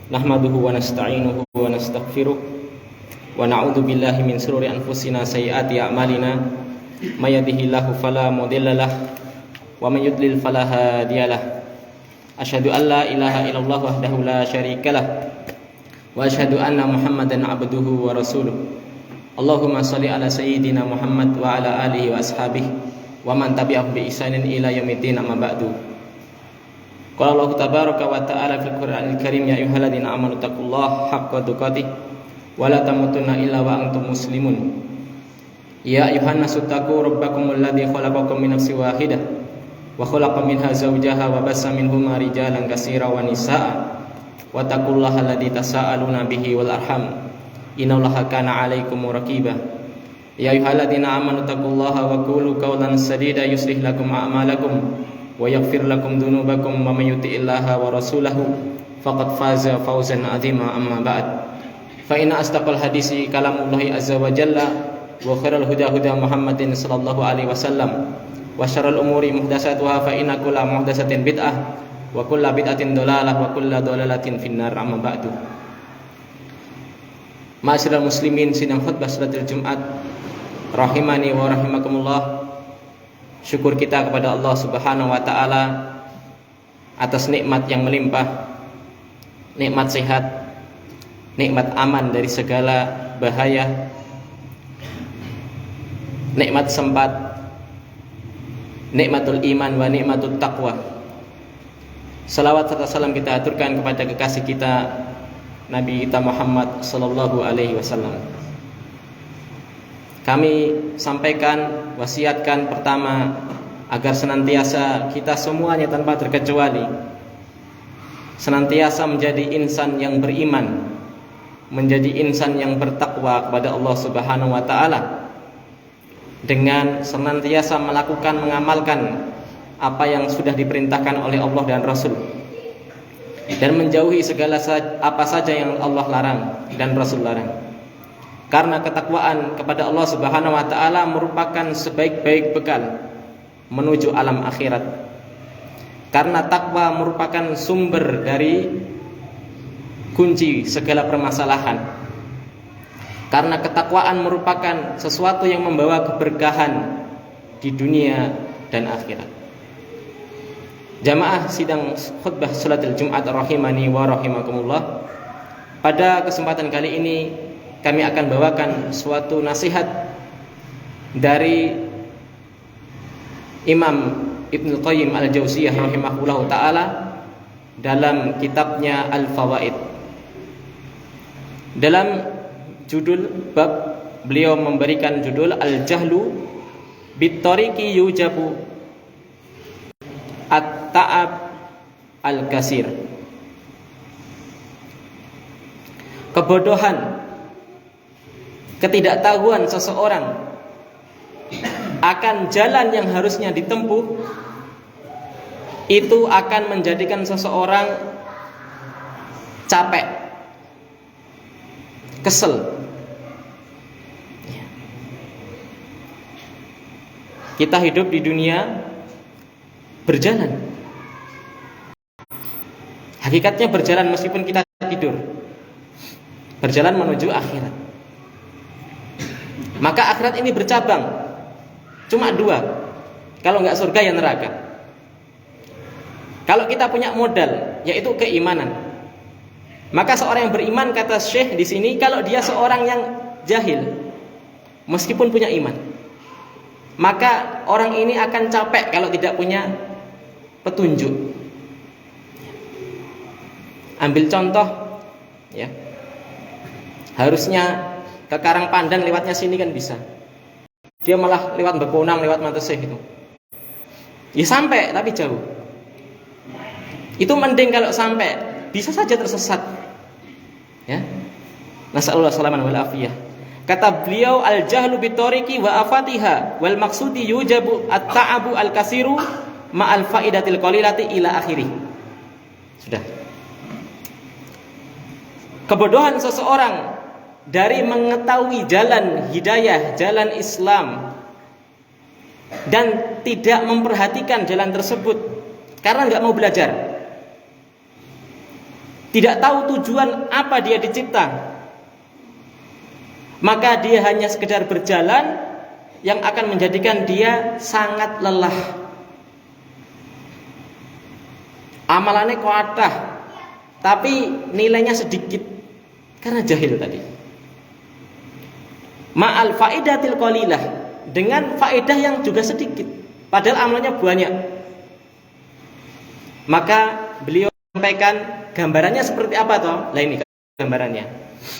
Nahmaduhu wa nasta'inuhu wa nastaghfiruh wa na'udzu billahi min shururi anfusina sayyiati a'malina may yahdihillahu fala mudhillalah wa may yudlil fala hadiyalah. Asyhadu an la ilaha illallah wahdahu la syarikalah wa asyhadu anna Muhammadan abduhu wa rasuluh. Allahumma shalli ala sayyidina Muhammad wa ala alihi wa ashabihi wa man tabi'ahum bi ihsanin ila yaumiddin, amma ba'du. Qala Allah tabaraka wa ta'ala fil Qur'anil Karim, ya ayyuhalladzina amanu taqullaha haqqa tuqatih wa la tamutunna illa wa antum muslimun. Ya ayyuhan nasu taqu rabbakumul ladzi khalaqakum min nafsin wahidah wa khalaqa minha zawjaha wa bassa minhuma rijalan katsiran wa nisaa'a wa taqullaha alladzi tasaaluna bihi wal arham innallaha kana 'alaikum raqiba. Ya ayyuhalladzina amanu taqullaha wa qulu qawlan sadida yuslih lakum a'malakum wa yaghfir lakum dhunubakum wa may yuti'illaha wa rasulahu faqad faza fawzan 'azima, amma ba'd. Fa inna asdaqal hadisi kalamullahi azza wa jalla wa khairal huda huda Muhammadin sallallahu alaihi wasallam wa syarrul umuri muhdatsatuha fa inna kulla muhdatsatin bid'ah wa kulla bid'atin dhalalah wa kulla dhalalatin finnar, amma ba'du. Ma'asyiral muslimin, sidang khutbah salatul Jumat rahimani wa rahimakumullah. Syukur kita kepada Allah Subhanahu wa ta'ala atas nikmat yang melimpah, nikmat sehat, nikmat aman dari segala bahaya, nikmat sempat, nikmatul iman wa nikmatul taqwa. Salawat serta salam kita aturkan kepada kekasih kita Nabi kita Muhammad sallallahu alaihi wasallam. Kami sampaikan, wasiatkan pertama agar senantiasa kita semuanya tanpa terkecuali senantiasa menjadi insan yang beriman, menjadi insan yang bertakwa kepada Allah Subhanahu wa ta'ala, dengan senantiasa melakukan, mengamalkan apa yang sudah diperintahkan oleh Allah dan Rasul, dan menjauhi segala apa saja yang Allah larang dan Rasul larang. Karena ketakwaan kepada Allah Subhanahu wa ta'ala merupakan sebaik-baik bekal menuju alam akhirat. Karena takwa merupakan sumber dari kunci segala permasalahan. Karena ketakwaan merupakan sesuatu yang membawa keberkahan di dunia dan akhirat. Jamaah sidang khutbah salatul Jumat rahimani wa rahimakumullah. Pada kesempatan kali ini kami akan bawakan suatu nasihat dari Imam Ibnu Qayyim Al-Jauziyah rahimahullahu ta'ala dalam kitabnya Al-Fawaid. Dalam judul bab, beliau memberikan judul Al-Jahlu Bittoriqi yujabu At-ta'ab Al-Kasir. Kebodohan, ketidaktahuan seseorang akan jalan yang harusnya ditempuh itu akan menjadikan seseorang capek, kesel. Kita hidup di dunia berjalan, hakikatnya berjalan meskipun kita tidur, berjalan menuju akhirat. Maka akhirat ini bercabang, cuma dua. Kalau nggak surga ya neraka. Kalau kita punya modal, yaitu keimanan, maka seorang yang beriman, kata Syekh di sini, kalau dia seorang yang jahil, meskipun punya iman, maka orang ini akan capek kalau tidak punya petunjuk. Ambil contoh, ya, harusnya ke Karangpandan lewatnya sini kan bisa. Dia malah lewat Bekonang, lewat Matesih itu. Ya sampai, tapi jauh. Itu mending kalau sampai, bisa saja tersesat. Ya. Nasallallahu salaman wal afiyah. Kata beliau, al-jahlu bittoriqi wa afatiha wal maqsudi yujabu at-ta'abu al-kasiru ma'al faidatil qalilati ila akhirih. Sudah. Kebodohan seseorang dari mengetahui jalan hidayah, jalan Islam, dan tidak memperhatikan jalan tersebut karena nggak mau belajar. tidak tahu tujuan apa dia dicipta, maka dia hanya sekedar berjalan yang akan menjadikan dia sangat lelah. Amalannya kuatah, tapi nilainya sedikit karena jahil tadi. Ma'al faidatil qalilah, dengan faedah yang juga sedikit, padahal amalannya banyak. Maka beliau sampaikan gambarannya seperti apa toh? Lah ini gambarannya.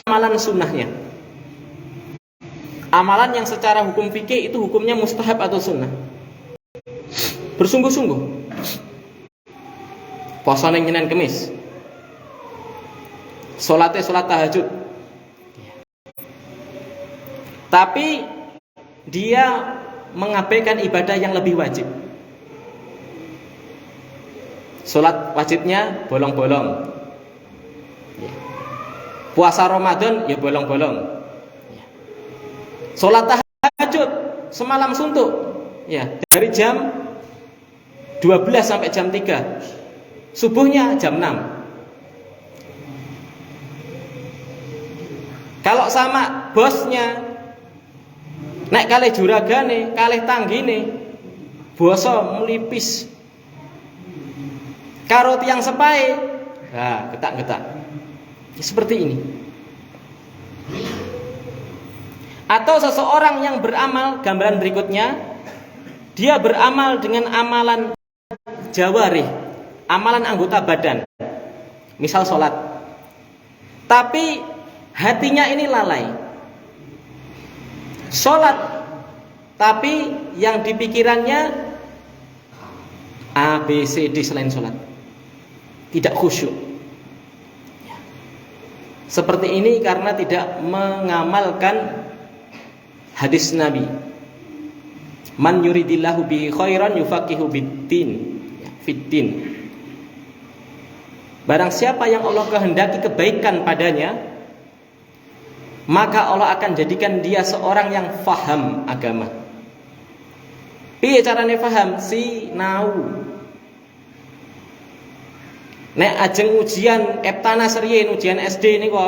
Amalan sunnahnya. Amalan yang secara hukum fikih itu hukumnya mustahab atau sunnah. Bersungguh-sungguh. Puasa ning Senin Kemis. Salat tahajud. Tapi dia mengabaikan ibadah yang lebih wajib. Salat wajibnya bolong-bolong. Puasa Ramadan ya bolong-bolong. Salat tahajud semalam suntuk. Ya, dari jam 12 sampai jam 3. Subuhnya jam 6. Kalau sama bosnya nek kalih juragane, kalih tanggine, basa melipis. Karo tiyang sepae, nah getak-getak. Ya, seperti ini. Atau seseorang yang beramal, gambaran berikutnya, dia beramal dengan amalan jawarih, amalan anggota badan. Misal sholat. Tapi hatinya ini lalai. Sholat, tapi yang dipikirannya A, B, C, D selain sholat. Tidak khusyuk. Seperti ini karena tidak mengamalkan hadis Nabi. Man yuridillahu bihi khairan yufaqihu bid-din. Fiddin. Barang siapa yang Allah kehendaki kebaikan padanya, maka Allah akan jadikan dia seorang yang faham agama. Piye carane faham? Sinau. Nek ajeng ujian Eptanas riyen, ujian SD niku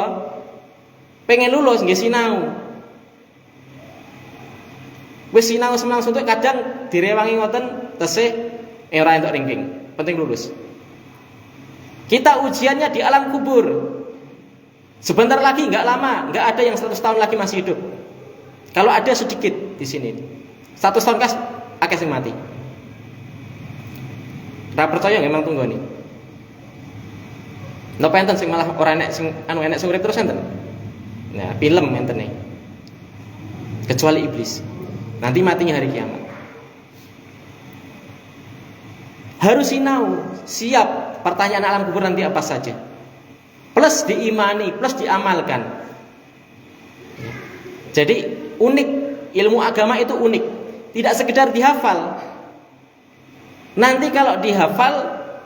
pengen lulus nggih sinau. Wis sinau semenang suntuk kadang direwangi ngoten tesih ora entuk ranking, penting lulus. Kita ujiannya di alam kubur. Sebentar lagi, nggak lama, nggak ada yang 100 tahun lagi masih hidup. Kalau ada sedikit di sini. 100 tahun kas akeh sing mati. Ora percaya memang tunggu nih. Napa enten sing malah ora enek sing enek sing urip terus enten. Nah, film enten nih. Kecuali iblis. Nanti matinya hari kiamat. Harus sinau, siap pertanyaan alam kubur nanti apa saja. Plus diimani, plus diamalkan. Jadi unik, ilmu agama itu unik. Tidak sekedar dihafal. Nanti kalau dihafal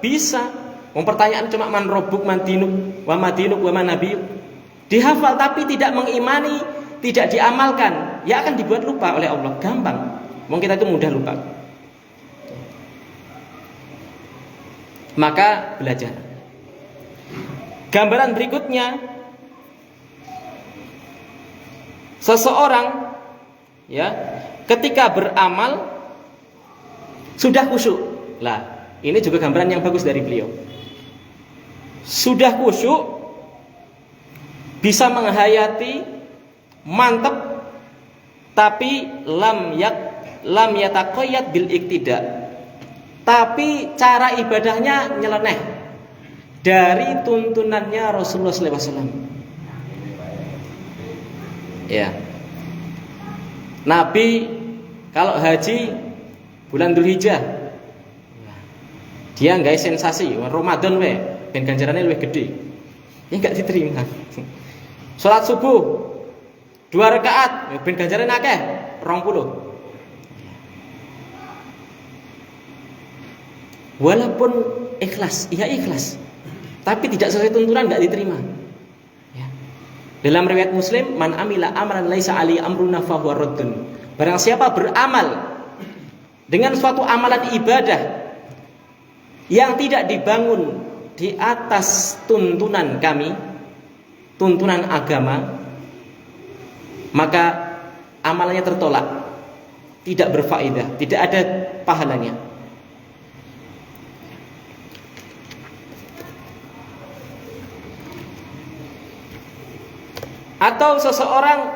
bisa. Pertanyaan cuma man robbuk, man dinuk, wa madinuk, wa man nabiyuk. Dihafal tapi tidak mengimani, tidak diamalkan, ya akan dibuat lupa oleh Allah. Gampang. Mungkin kita itu mudah lupa. Maka belajar. Gambaran berikutnya, seseorang ya ketika beramal sudah khusyuk. Lah, ini juga gambaran yang bagus dari beliau. Sudah khusyuk, bisa menghayati, mantap, tapi lam yataqayyad bil iktida. Tapi cara ibadahnya nyeleneh dari tuntunannya Rasulullah SAW. Ya, Nabi kalau haji bulan Dzulhijjah, dia nggak sensasi. Ramadan we, ben ganjarannya lebih gede. Ya nggak diterima. Sholat subuh 2 rakaat, ben ganjarannya akeh 20. Walaupun ikhlas, iya ikhlas, tapi tidak sesuai tuntunan nggak diterima. Ya. Dalam riwayat Muslim, man amila amran laisa ali amruna fahuwa raddun. Barang siapa beramal dengan suatu amalan ibadah yang tidak dibangun di atas tuntunan kami, tuntunan agama, maka amalannya tertolak, tidak berfaedah, tidak ada pahalanya. Atau seseorang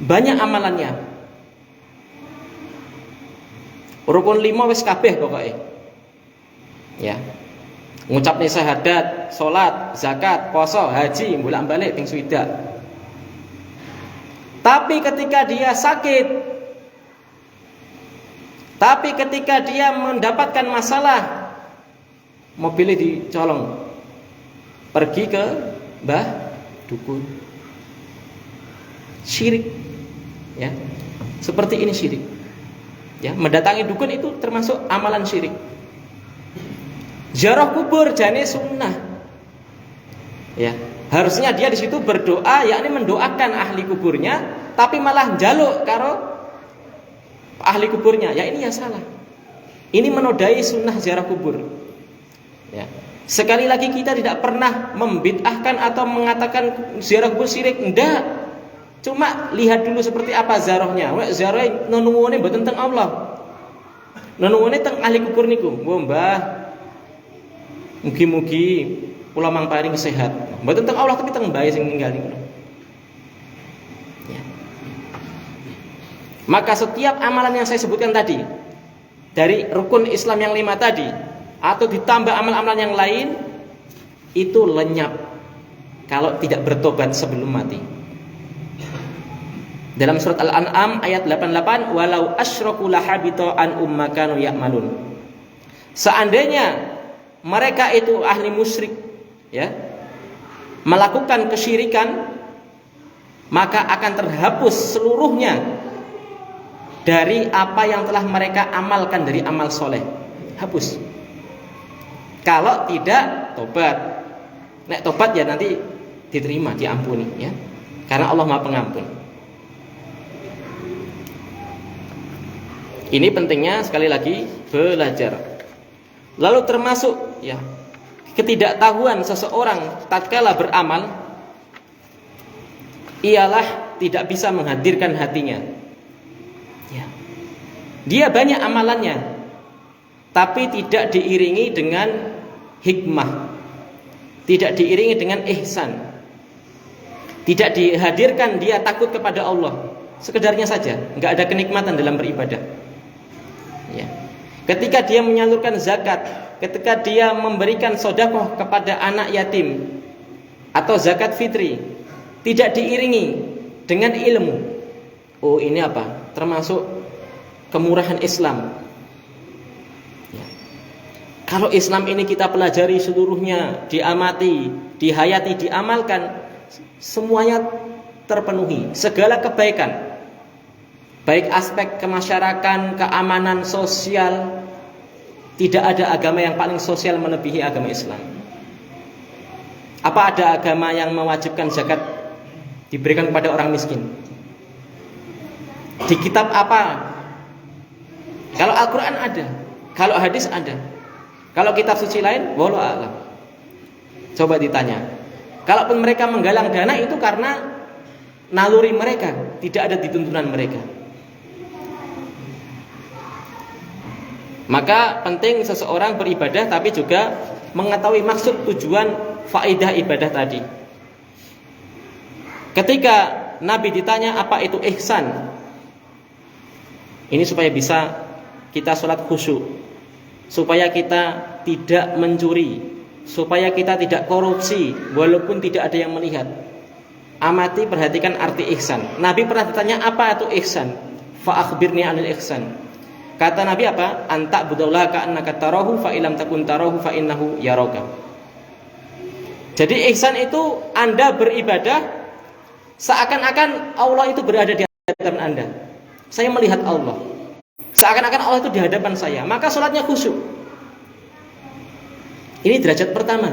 banyak amalannya, rukun 5 wis kabeh pokoknya, ya, ngucapnya syahadat, sholat, zakat, poso, haji, bolak-balik ping swidak. Tapi ketika dia sakit, tapi ketika dia mendapatkan masalah, mobilnya dicolong, pergi ke mbah dukun, syirik, ya, seperti ini syirik, ya, mendatangi dukun itu termasuk amalan syirik. Ziarah kubur jane sunnah, ya, harusnya dia di situ berdoa, yakni mendoakan ahli kuburnya, tapi malah njaluk karo ahli kuburnya, ya ini ya salah. Ini menodai sunnah ziarah kubur, ya. Sekali lagi kita tidak pernah membid'ahkan atau mengatakan ziarah kubur syirik, enggak. Cuma lihat dulu seperti apa ziarahnya. Ziarah nunuwune mboten teng Allah. Nunuwune teng ahli kubur niku. Mbah, mugi-mugi kula mangparing sehat. Mboten teng Allah tapi teng mbahe sing ninggal niku. Ya. Maka setiap amalan yang saya sebutkan tadi, dari rukun Islam yang 5 tadi, atau ditambah amal-amalan yang lain, itu lenyap kalau tidak bertobat sebelum mati. Dalam surat Al-An'am ayat 88, walau asyraku lahabita anhum ma kanu ya'malun. Seandainya mereka itu ahli musyrik, ya, melakukan kesyirikan, maka akan terhapus seluruhnya dari apa yang telah mereka amalkan dari amal soleh. Hapus. Kalau tidak tobat, nek tobat ya nanti diterima, diampuni, ya, karena Allah Maha Pengampun. Ini pentingnya sekali lagi belajar. Lalu termasuk, ya, ketidaktahuan seseorang tatkala beramal ialah tidak bisa menghadirkan hatinya. Ya. Dia banyak amalannya, tapi tidak diiringi dengan hikmah, tidak diiringi dengan ihsan, tidak dihadirkan dia takut kepada Allah, sekedarnya saja, nggak ada kenikmatan dalam beribadah. Ya. Ketika dia menyalurkan zakat, ketika dia memberikan sedekah kepada anak yatim atau zakat fitri, tidak diiringi dengan ilmu. Oh, ini apa? Termasuk kemurahan Islam. Kalau Islam ini kita pelajari seluruhnya, diamati, dihayati, diamalkan, semuanya terpenuhi, segala kebaikan, baik aspek kemasyarakatan, keamanan sosial. Tidak ada agama yang paling sosial melebihi agama Islam. Apa ada agama yang mewajibkan zakat diberikan kepada orang miskin? Di kitab apa? Kalau Al-Quran ada, kalau hadis ada. Kalau kitab suci lain, wallahu a'lam. Coba ditanya. Kalaupun mereka menggalang dana itu karena naluri mereka, tidak ada di tuntunan mereka. Maka penting seseorang beribadah tapi juga mengetahui maksud, tujuan, faedah ibadah tadi. Ketika Nabi ditanya apa itu ihsan, ini supaya bisa kita sholat khusyuk, supaya kita tidak mencuri, supaya kita tidak korupsi walaupun tidak ada yang melihat. Amati, perhatikan arti ihsan. Nabi pernah ditanya apa itu ihsan? Fa akhbirni 'anil ihsan. Kata Nabi apa? Anta budallaha ka'annaka tarahu fa illam takun tarahu fa innahu yaraka. Jadi ihsan itu Anda beribadah seakan-akan Allah itu berada di hadapan Anda. Saya melihat Allah. Seakan-akan Allah itu di hadapan saya, maka sholatnya khusyuk. Ini derajat pertama,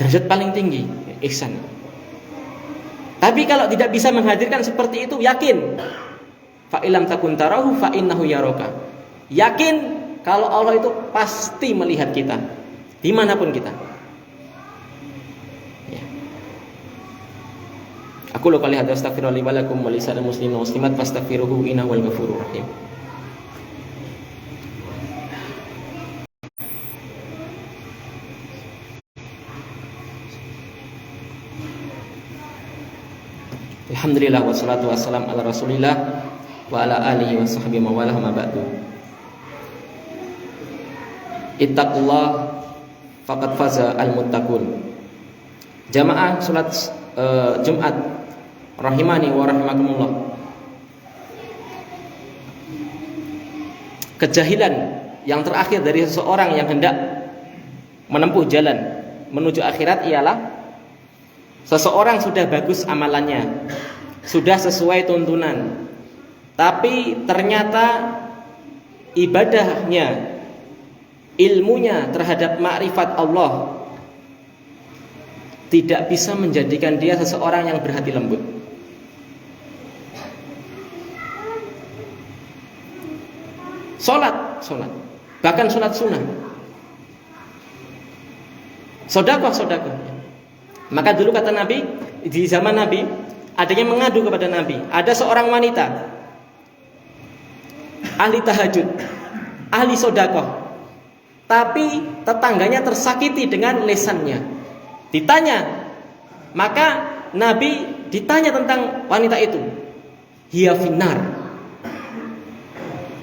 derajat paling tinggi, ihsan. Tapi kalau tidak bisa menghadirkan seperti itu, yakin fa illam takun tarahu fa innahu yaraka. Yakin kalau Allah itu pasti melihat kita dimanapun kita. Ya. Aku lo kali hadza astaghfirullah li wa lakum wa lisal muslimin wa muslimat fastaghfiruhu innahu wal ghafurur rahim. Alhamdulillah wassalatu wassalam ala Rasulillah wa ala alihi wa sahbihi wa wala ma ba'du. Ittaqullah faqad faza al-muttaqun. Jamaah salat Jumat rahimani wa rahimakumullah. Kejahilan yang terakhir dari seseorang yang hendak menempuh jalan menuju akhirat ialah seseorang sudah bagus amalannya, sudah sesuai tuntunan, tapi ternyata ibadahnya, ilmunya terhadap makrifat Allah tidak bisa menjadikan dia seseorang yang berhati lembut. Sholat, bahkan sholat sunnah, sodakoh. Maka dulu kata Nabi, di zaman Nabi ada yang mengadu kepada Nabi. Ada seorang wanita ahli tahajud, ahli sodakoh, tapi tetangganya tersakiti dengan lesannya. Ditanya, maka Nabi ditanya tentang wanita itu. Hiya finnar.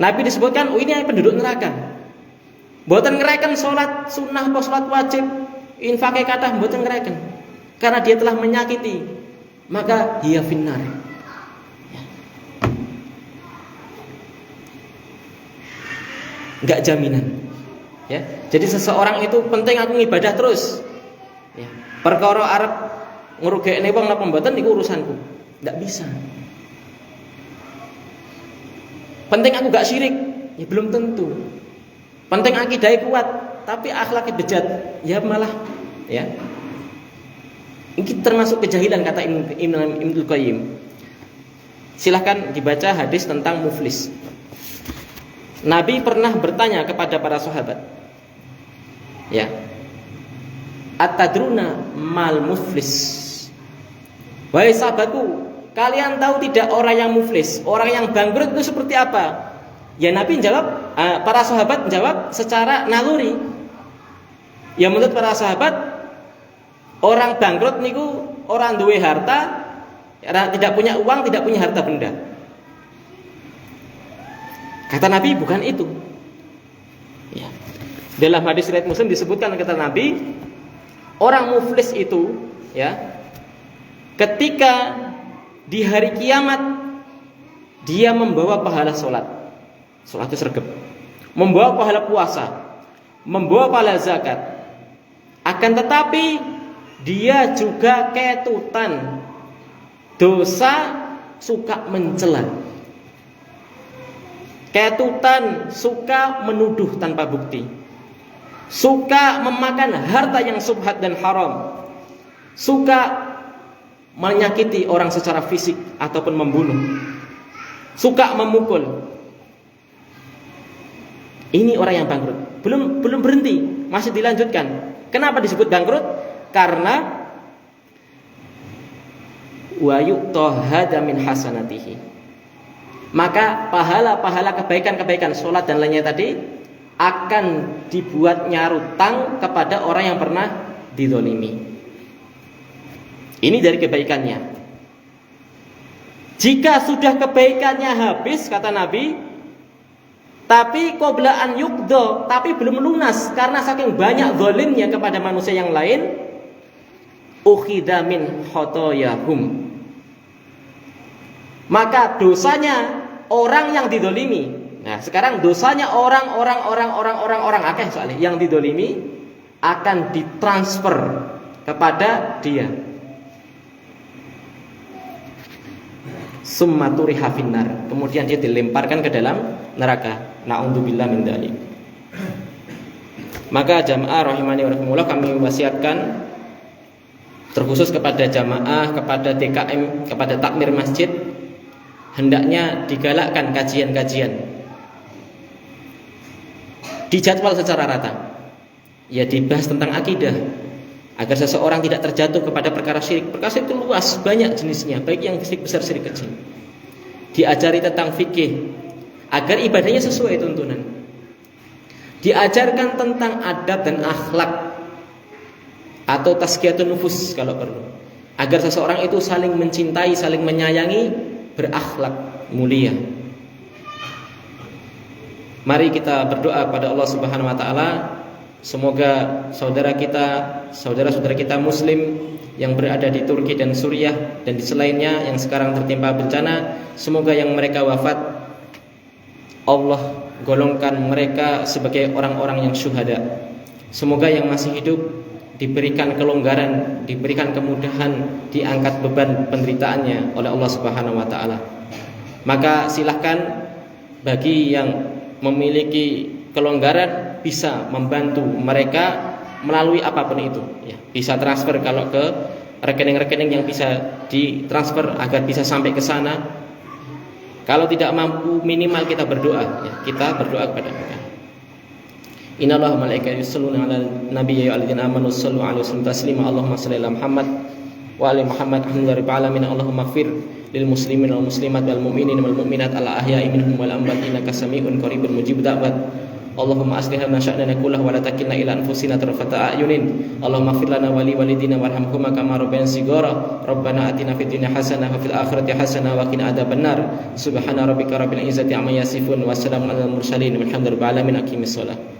Nabi disebutkan, oh ini penduduk neraka. Mboten ngereken sholat sunnah atau sholat wajib, infake kathah mboten ngereken. Karena dia telah menyakiti, maka hiya finnar. Enggak jaminan. Ya. Jadi seseorang itu penting aku ibadah terus. Ya. Perkara arep ngrugekne wong napa mboten niku urusanku. Enggak bisa. Penting aku gak syirik, ya belum tentu. Penting akidahnya kuat, tapi akhlaknya bejat, ya malah ya. Ini termasuk kejahilan kata Ibnu Qayyim. Silahkan dibaca hadis tentang muflis. Nabi pernah bertanya kepada para sahabat, ya, At-tadruna mal muflis? Wahai sahabatku, kalian tahu tidak orang yang muflis, orang yang bangkrut itu seperti apa? Ya Nabi jawab, para sahabat menjawab secara naluri. Ya menurut para sahabat, orang bangkrut niku orang duwe harta, tidak punya uang, tidak punya harta benda. Kata Nabi bukan itu. Ya. Dalam hadis riwayat Muslim disebutkan kata Nabi, orang muflis itu, ya, ketika di hari kiamat dia membawa pahala sholat itu sergap, membawa pahala puasa, membawa pahala zakat, akan tetapi dia juga ketutan dosa, suka mencela, ketutan suka menuduh tanpa bukti, suka memakan harta yang subhat dan haram, suka menyakiti orang secara fisik ataupun membunuh, suka memukul. Ini orang yang bangkrut. Belum berhenti, masih dilanjutkan. Kenapa disebut bangkrut? Karena wa yu'tahada min hasanatihi. Maka pahala-pahala kebaikan-kebaikan sholat dan lainnya tadi akan dibuat nyarutang kepada orang yang pernah dizalimi. Ini dari kebaikannya. Jika sudah kebaikannya habis, kata Nabi, tapi qabla an yuqda, tapi belum lunas karena saking banyak zalimnya kepada manusia yang lain, ukhidha min khotoyahum. Maka dosanya orang yang didolimi. Nah, sekarang dosanya orang akeh soalnya yang didolimi akan ditransfer kepada dia. Summa turiha finnar, kemudian dia dilemparkan ke dalam neraka. Na'udzubillah min dzalik. Maka jamaah rahimani wa rahimakumullah, kami wasiatkan terkhusus kepada jamaah, kepada DKM, kepada takmir masjid, hendaknya digalakkan kajian-kajian. dijadwal secara rata. Ya dibahas tentang akidah agar seseorang tidak terjatuh kepada perkara syirik. Perkara syirik itu luas, banyak jenisnya, baik yang syirik besar, syirik kecil. Diajari tentang fikih agar ibadahnya sesuai tuntunan. Diajarkan tentang adab dan akhlak atau tazkiyatun nufus kalau perlu, agar seseorang itu saling mencintai, saling menyayangi, berakhlak mulia. Mari kita berdoa pada Allah Subhanahu wa taala, semoga saudara-saudara kita muslim yang berada di Turki dan Suriah dan di selainnya yang sekarang tertimpa bencana, semoga yang mereka wafat Allah golongkan mereka sebagai orang-orang yang syuhada. Semoga yang masih hidup diberikan kelonggaran, diberikan kemudahan, diangkat beban penderitaannya oleh Allah Subhanahu wa taala. Maka silahkan bagi yang memiliki kelonggaran bisa membantu mereka melalui apapun itu, ya. Bisa transfer kalau ke rekening-rekening yang bisa ditransfer agar bisa sampai ke sana. Kalau tidak mampu minimal kita berdoa, ya. Kita berdoa kepada mereka. Innallaha wa malaikatahu yusholluna 'alan nabiyyi ya ayyuhalladzina amanu shallu 'alaihi wa sallimu taslima. Allahumma shalli 'ala Muhammad wa ali Muhammad. Alhamdulillahi rabbil alamin. Allahumma ighfir lil muslimin wal muslimat wal mu'minin wal mu'minat al ahya'i minhum wal amwat innaka sami'un qaribun mujibud da'wat. Allahumma aslih lana sya'nana kullahu wa la takilna ila anfusina tarfata a'yunin. Allahumma ighfir lana wa li walidina warhamhuma kama rabbayana shighara. Rabbana atina fid dunya hasanah wa fil akhirati hasanah wa qina adzabannar. Subhana rabbika rabbil izzati amma yasifun wa salamun alal mursalin walhamdulillahi rabbil alamin. Aqimissalah.